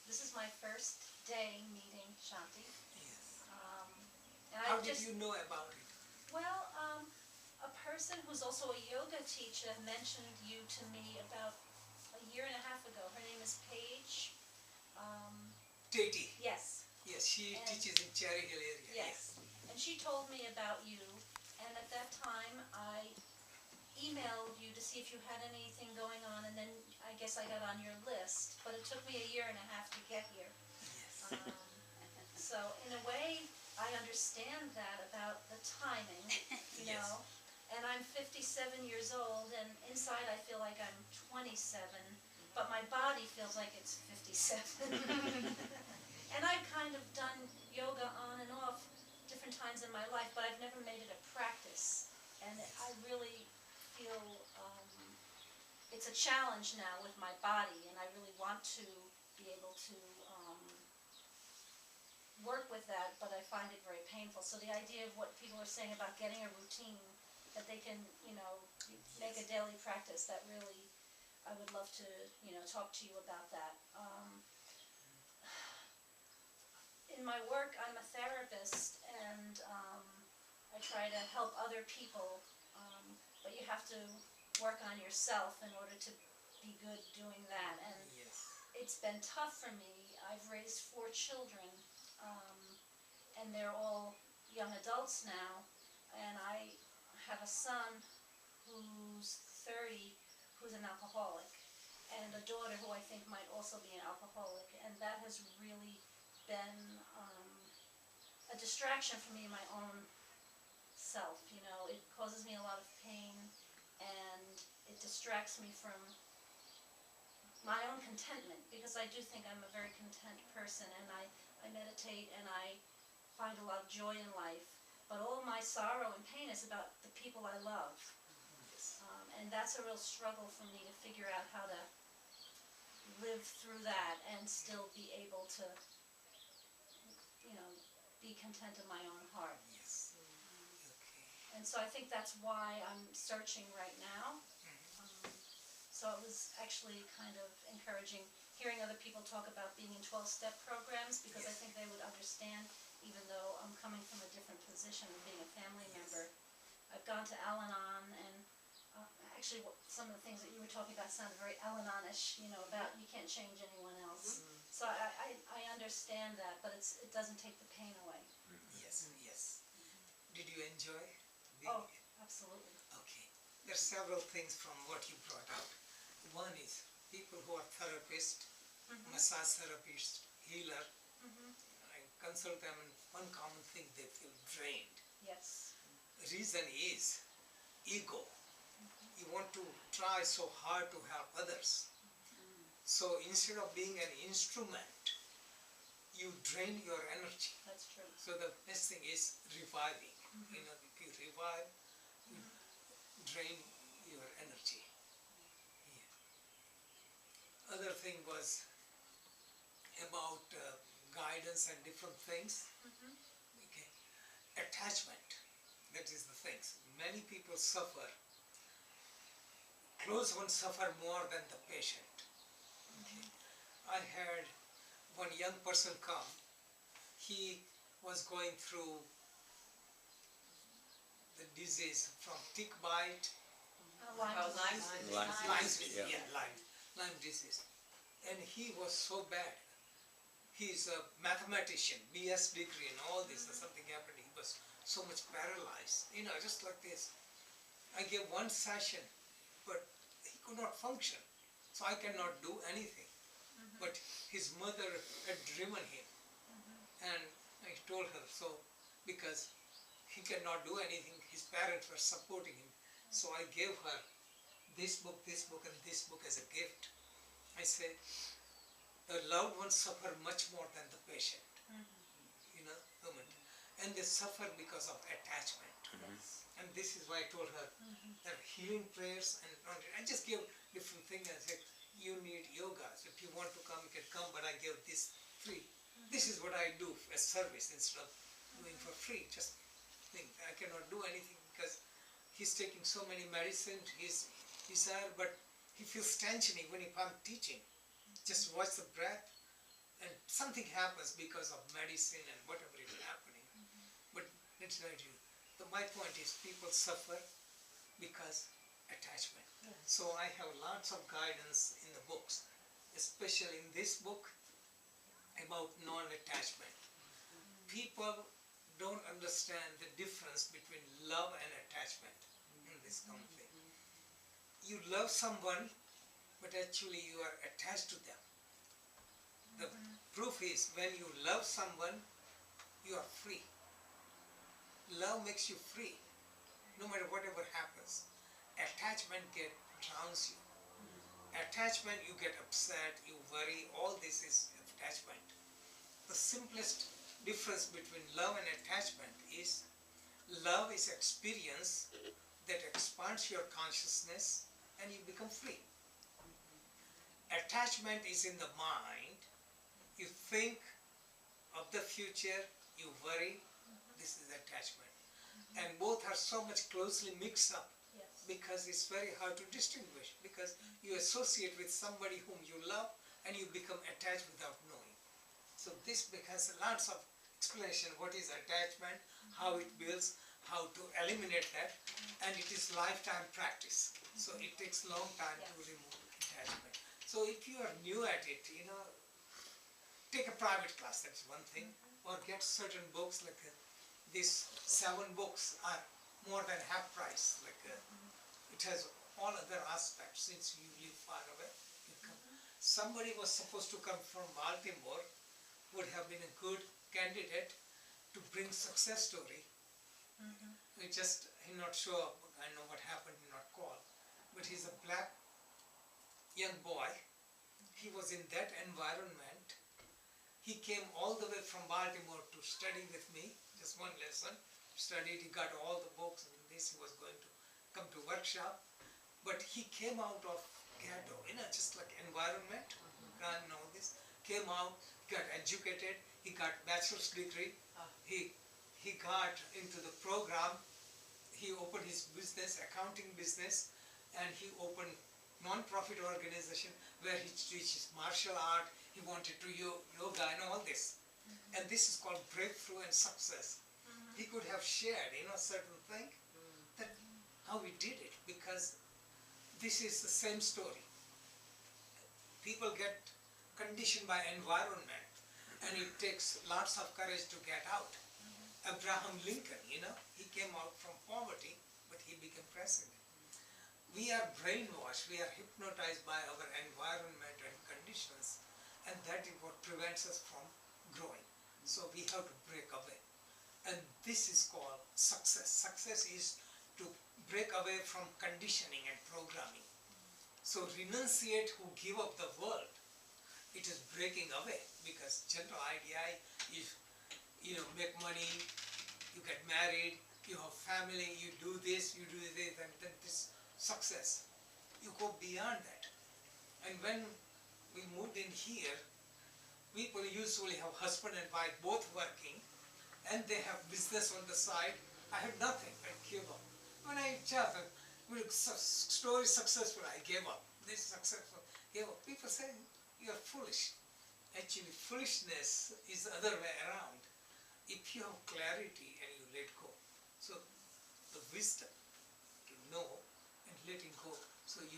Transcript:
this is my first day meeting Shanti. Yes. And How I did just, you know about it? well, a person who's also a yoga teacher mentioned you to me about a year and a half ago. Her name is Paige. Um, Tati. yes, Yes, she And- teaches in Cherry Hill area. yes. And she told me about you, and at that time I emailed you to see if you had anything going on, and then I guess I got on your list, but it took me a year and a half to get here. Yes. So in a way, I understand that about the timing, you Yes. know. And I'm 57 years old, and inside I feel like I'm 27, but my body feels like it's 57. And I've kind of done yoga on and off different times in my life, but I've never made it a practice. And I really feel it's a challenge now with my body, and I really want to be able to work with that, but I find it very painful. So the idea of what people are saying about getting a routine that they can, make a daily practice, that really, I would love to, talk to you about that. In my work, I'm a therapist, and I try to help other people, but you have to work on yourself in order to be good doing that. And Yes. it's been tough for me. I've raised 4 children, and they're all young adults now, and I have a son who's 30 who's an alcoholic, and a daughter who I think might also be an alcoholic, and that has really been a distraction for me in my own self. It causes me a lot of pain, and it distracts me from my own contentment, because I do think I'm a very content person, and I meditate and I find a lot of joy in life, but all my sorrow and pain is about the people I love. Yes. And that's a real struggle for me to figure out how to live through that and still be able to, be content in my own heart. Yes. Okay. And so I think that's why I'm searching right now. So it was actually kind of encouraging hearing other people talk about being in 12-step programs, because I Yes. think they would understand, even though I'm coming from a different position of being a family member. I've gone to Al-Anon, and actually some of the things that you were talking about sounded very Al-Anon-ish, about you can't change anyone else. So I understand that, but it doesn't take the pain away. Yes. Yes. Did you enjoy being Oh, here? absolutely. Okay. There are several things from what you brought out. One is people who are therapists, massage therapists, healer. I consult them, and one common thing, they feel drained. Yes. Reason is ego. You want to try so hard to help others. So instead of being an instrument, you drain your energy. That's true. So the best thing is reviving. If you revive, you drain your energy. Yeah. Other thing was about guidance and different things. Okay. Attachment, that is the things. Many people suffer. Close ones suffer more than the patient. Okay. I had one young person come. He was going through the disease from tick bite, Lyme disease, yeah. Lyme disease. And he was so bad. He's a mathematician, BS degree and all this, and something happened. He was so much paralyzed, just like this. I gave one session, but he could not function. So I cannot do anything. But his mother had driven him. And I told her, so because he cannot do anything, his parents were supporting him. So I gave her this book, and this book as a gift. I said, the loved ones suffer much more than the patient, woman. And they suffer because of attachment. Yes. And this is why I told her, there are healing prayers, and I just gave different things. I said, you need yoga, so if you want to come, you can come, but I give this free. This is what I do as service instead of doing for free. Just think, I cannot do anything because he's taking so many medicines, he's sad, but he feels tension even if I'm teaching. Just watch the breath, and something happens because of medicine and whatever is happening. But it's not you. My point is people suffer because attachment. So I have lots of guidance in the books, especially in this book about non-attachment. People don't understand the difference between love and attachment in this kind of thing. You love someone, but actually you are attached to them. The proof is when you love someone, you are free. Love makes you free, no matter whatever happens. Attachment drowns you. Attachment, you get upset, you worry, all this is attachment. The simplest difference between love and attachment is love is experience that expands your consciousness and you become free. Attachment is in the mind. You think of the future, you worry, this is attachment. And both are so much closely mixed up because it's very hard to distinguish, because you associate with somebody whom you love and you become attached without knowing. So this becomes lots of explanation what is attachment, how it builds, how to eliminate that, and it is lifetime practice. So it takes a long time to remove attachment. So if you are new at it, take a private class, that's one thing, or get certain books like these 7 books are more than half price. It has all other aspects. Since you live far away, you come. Somebody was supposed to come from Baltimore, would have been a good candidate to bring success story. He not show up. I know what happened, he not call. But he's a black young boy. He was in that environment. He came all the way from Baltimore to study with me, just one lesson. Studied, he got all the books and this, he was going to come to workshop. But he came out of ghetto, just like environment, crime and all this. Came out, got educated, he got bachelor's degree. He got into the program. He opened his business, accounting business, and he opened non-profit organization where he teaches martial art. He wanted to yoga and all this. And this is called breakthrough and success. He could have shared, certain thing, that how he did it, because this is the same story. People get conditioned by environment, and it takes lots of courage to get out. Abraham Lincoln, he came out from poverty, but he became president. We are brainwashed, we are hypnotized by our environment and conditions, and that is what prevents us from growing. So we have to break away. And this is called success. Success is to break away from conditioning and programming. So renunciate who give up the world. It is breaking away, because general idea is, make money, you get married, you have family, you do this, and then this success. You go beyond that. And when we moved in here, people usually have husband and wife both working, and they have business on the side. I had nothing, I gave up. When I chat, story successful, I gave up. This successful, gave up. People say, you're foolish. Actually, foolishness is the other way around. If you have clarity and you let go. So, the wisdom to know and letting go. So you